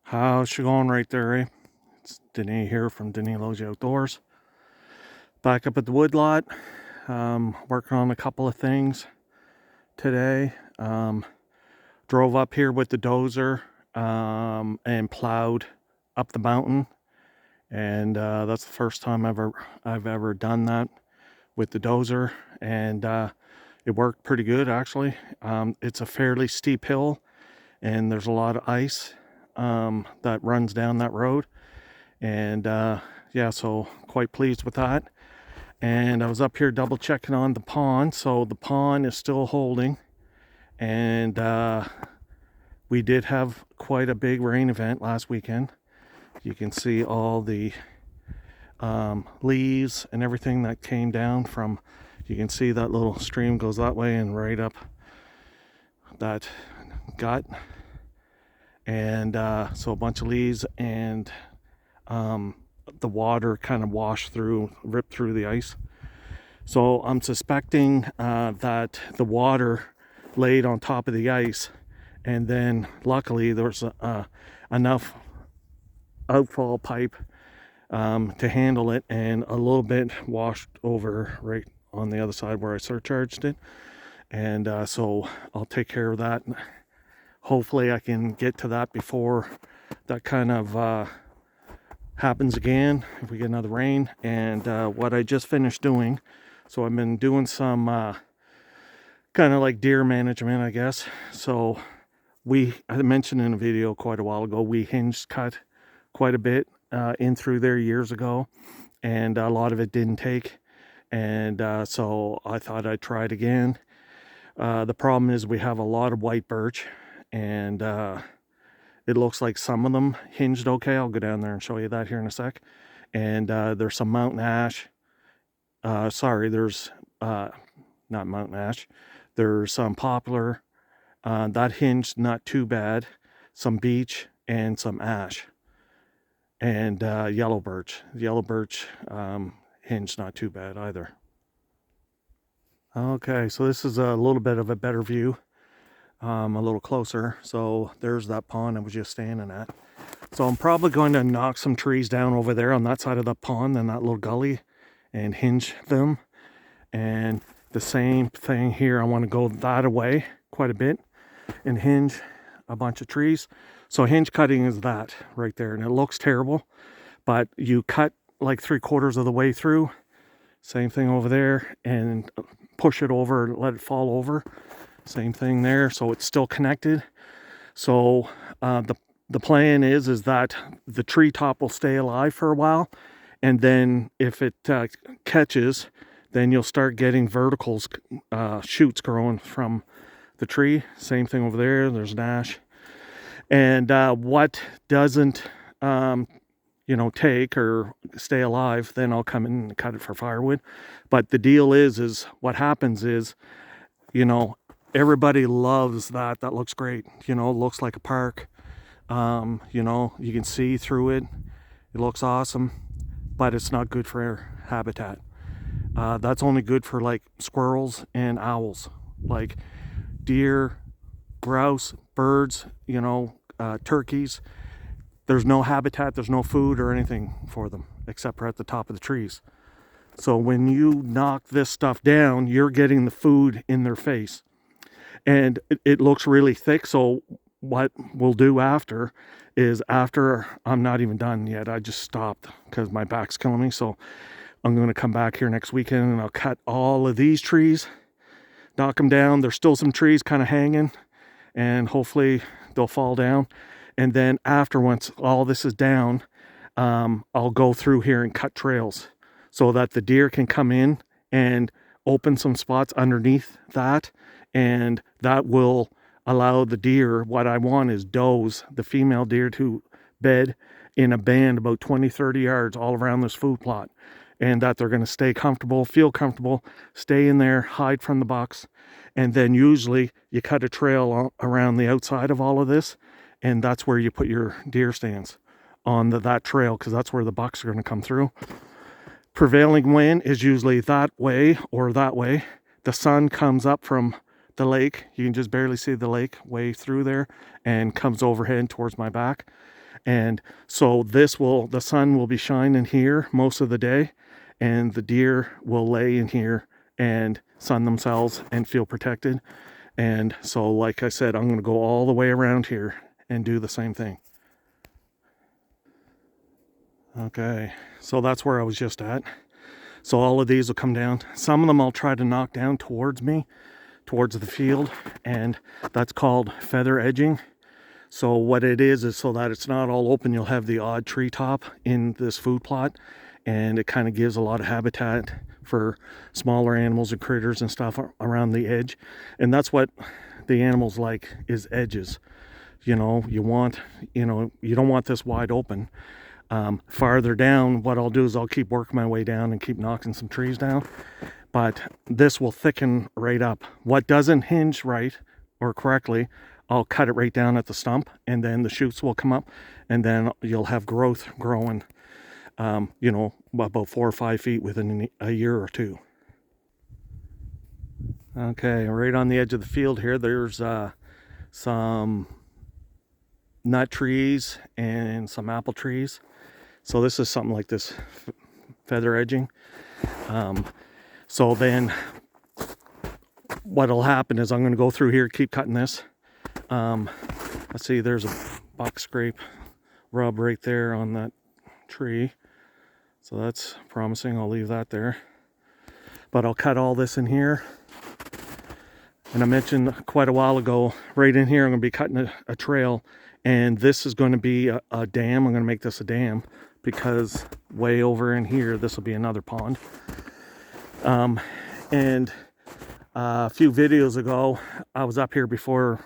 How's she going right there, eh? It's Denny here from Denny Loves You Outdoors. Back up at the woodlot, working on a couple of things today. Drove up here with the dozer and plowed up the mountain, and that's the first time I've ever done that with the dozer, and it worked pretty good actually. It's a fairly steep hill, and there's a lot of ice that runs down that road. And yeah, so quite pleased with that. And I was up here double checking on the pond. So the pond is still holding. And we did have quite a big rain event last weekend. You can see all the leaves and everything that came down from, you can see that little stream goes that way and right up that gut. And so a bunch of leaves and the water kind of washed through, ripped through the ice. So I'm suspecting that the water laid on top of the ice, and then luckily there's enough outfall pipe to handle it, and a little bit washed over right on the other side where I surcharged it. And so I'll take care of that. Hopefully I can get to that before that kind of happens again, if we get another rain. And what I just finished doing, so I've been doing some kind of like deer management, I guess. So I mentioned in a video quite a while ago, we hinge cut quite a bit in through there years ago, and a lot of it didn't take. And so I thought I'd try it again. The problem is we have a lot of white birch, and it looks like some of them hinged okay. I'll go down there and show you that here in a sec. And there's some mountain ash. There's not mountain ash. There's some poplar. That hinged not too bad. Some beech and some ash. And yellow birch. Yellow birch hinged not too bad either. Okay, so this is a little bit of a better view. A little closer. So there's that pond I was just standing at. So I'm probably going to knock some trees down over there on that side of the pond and that little gully and hinge them. And the same thing here, I want to go that away quite a bit and hinge a bunch of trees. So hinge cutting is that right there, and it looks terrible, but you cut like 3/4 of the way through. Same thing over there, and push it over, let it fall over. Same thing there, so it's still connected. So the plan is that the tree top will stay alive for a while, and then if it catches, then you'll start getting verticals, shoots growing from the tree. Same thing over there. There's an ash. And what doesn't take or stay alive, then I'll come in and cut it for firewood. But the deal is what happens is, everybody loves that. That looks great. Looks like a park. You can see through it. It looks awesome, but it's not good for habitat. That's only good for like squirrels and owls, like deer, grouse, birds, turkeys. There's no habitat, there's no food or anything for them except for at the top of the trees. So when you knock this stuff down, you're getting the food in their face. And it looks really thick. So what we'll do after I'm not even done yet. I just stopped because my back's killing me. So I'm going to come back here next weekend and I'll cut all of these trees, knock them down. There's still some trees kind of hanging, and hopefully they'll fall down. And then after, once all this is down, I'll go through here and cut trails so that the deer can come in and open some spots underneath that. And that will allow the deer, what I want is does, the female deer, to bed in a band about 20-30 yards all around this food plot. And that they're going to stay comfortable, feel comfortable, stay in there, hide from the bucks. And then usually you cut a trail around the outside of all of this, and that's where you put your deer stands on that trail, because that's where the bucks are going to come through. Prevailing wind is usually that way or that way. The sun comes up from the lake. You can just barely see the lake way through there, and comes overhead towards my back. And so the sun will be shining here most of the day, and the deer will lay in here and sun themselves and feel protected. And so, like I said, I'm going to go all the way around here and do the same thing. Okay, so that's where I was just at. So all of these will come down. Some of them I'll try to knock down towards me, towards the field, and that's called feather edging. So what it is so that it's not all open, you'll have the odd treetop in this food plot, and it kind of gives a lot of habitat for smaller animals and critters and stuff around the edge. And that's what the animals like, is edges. You know, you don't want this wide open. Farther down, what I'll do is I'll keep working my way down and keep knocking some trees down, but this will thicken right up. What doesn't hinge right or correctly, I'll cut it right down at the stump, and then the shoots will come up, and then you'll have growth growing, about 4 or 5 feet within a year or two. Okay, right on the edge of the field here, there's some nut trees and some apple trees. So this is something like this feather edging. So then what'll happen is I'm going to go through here, keep cutting this. Let's see, there's a box scrape rub right there on that tree. So that's promising. I'll leave that there. But I'll cut all this in here. And I mentioned quite a while ago, right in here, I'm going to be cutting a trail. And this is going to be a dam. I'm going to make this a dam, because way over in here, this will be another pond. And a few videos ago, I was up here before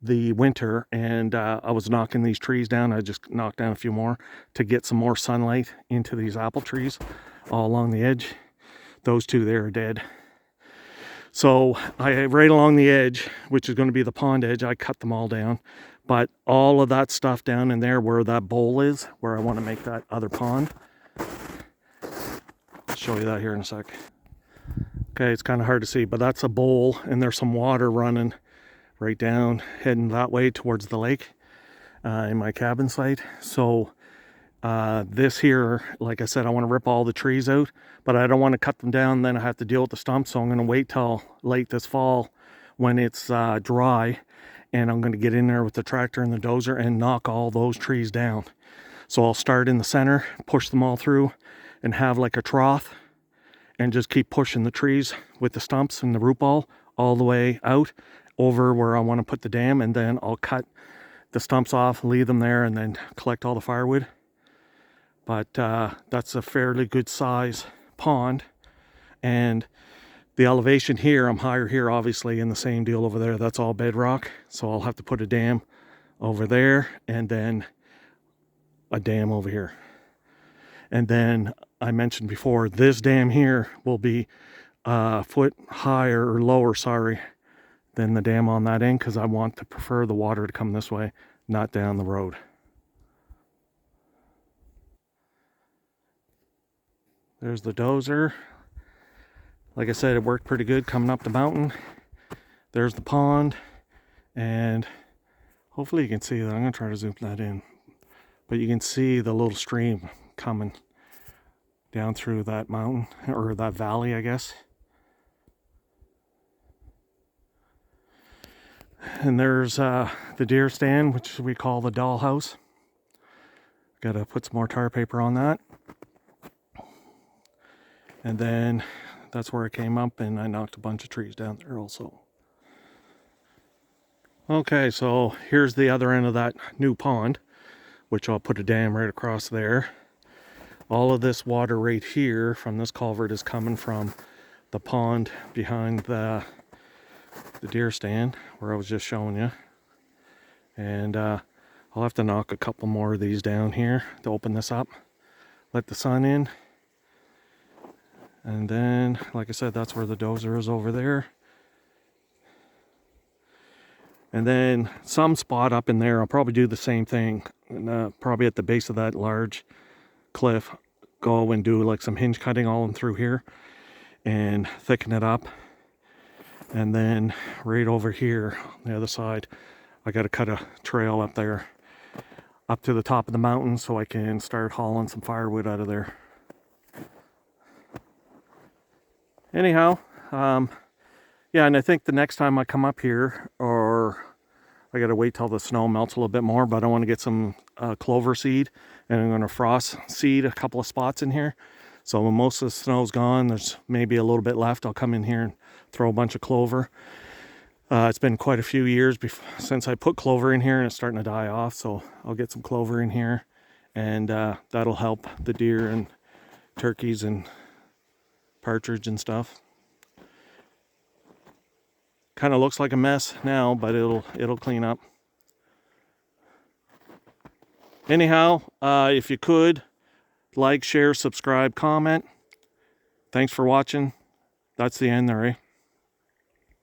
the winter, and I was knocking these trees down. I just knocked down a few more to get some more sunlight into these apple trees all along the edge. Those two there are dead. So right along the edge, which is going to be the pond edge, I cut them all down. But all of that stuff down in there where that bowl is, where I want to make that other pond. I'll show you that here in a sec. Okay, it's kind of hard to see, but that's a bowl, and there's some water running right down, heading that way towards the lake in my cabin site. So this here, like I said, I want to rip all the trees out, but I don't want to cut them down, then I have to deal with the stumps. So I'm going to wait till late this fall when it's dry, and I'm going to get in there with the tractor and the dozer and knock all those trees down. So I'll start in the center, push them all through, and have like a trough, and just keep pushing the trees with the stumps and the root ball all the way out over where I want to put the dam, and then I'll cut the stumps off, leave them there, and then collect all the firewood. But that's a fairly good size pond, and the elevation here, I'm higher here obviously, in the same deal over there, that's all bedrock. So I'll have to put a dam over there, and then a dam over here. And then I mentioned before, this dam here will be a foot higher or lower, than the dam on that end, because I want to prefer the water to come this way, not down the road. There's the dozer. Like I said, it worked pretty good coming up the mountain. There's the pond, and hopefully you can see that. I'm going to try to zoom that in, but you can see the little stream coming down through that mountain, or that valley, I guess. And there's the deer stand, which we call the dollhouse. Got to put some more tar paper on that. And then that's where I came up, and I knocked a bunch of trees down there also. Okay, so here's the other end of that new pond, which I'll put a dam right across there. All of this water right here from this culvert is coming from the pond behind the deer stand where I was just showing you. And I'll have to knock a couple more of these down here to open this up, let the sun in. And then, like I said, that's where the dozer is over there. And then some spot up in there, I'll probably do the same thing. And, probably at the base of that large cliff, go and do like some hinge cutting all in through here and thicken it up. And then right over here on the other side, I got to cut a trail up there. up to the top of the mountain so I can start hauling some firewood out of there. Anyhow, yeah, and I think the next time I come up here, or I gotta wait till the snow melts a little bit more, but I want to get some clover seed, and I'm going to frost seed a couple of spots in here. So when most of the snow's gone, there's maybe a little bit left, I'll come in here and throw a bunch of clover. It's been quite a few years since I put clover in here, and it's starting to die off, so I'll get some clover in here, and that'll help the deer and turkeys and partridge and stuff. Kind of looks like a mess now, but it'll clean up. Anyhow, if you could like, share, subscribe, comment. Thanks for watching. That's the end there, eh?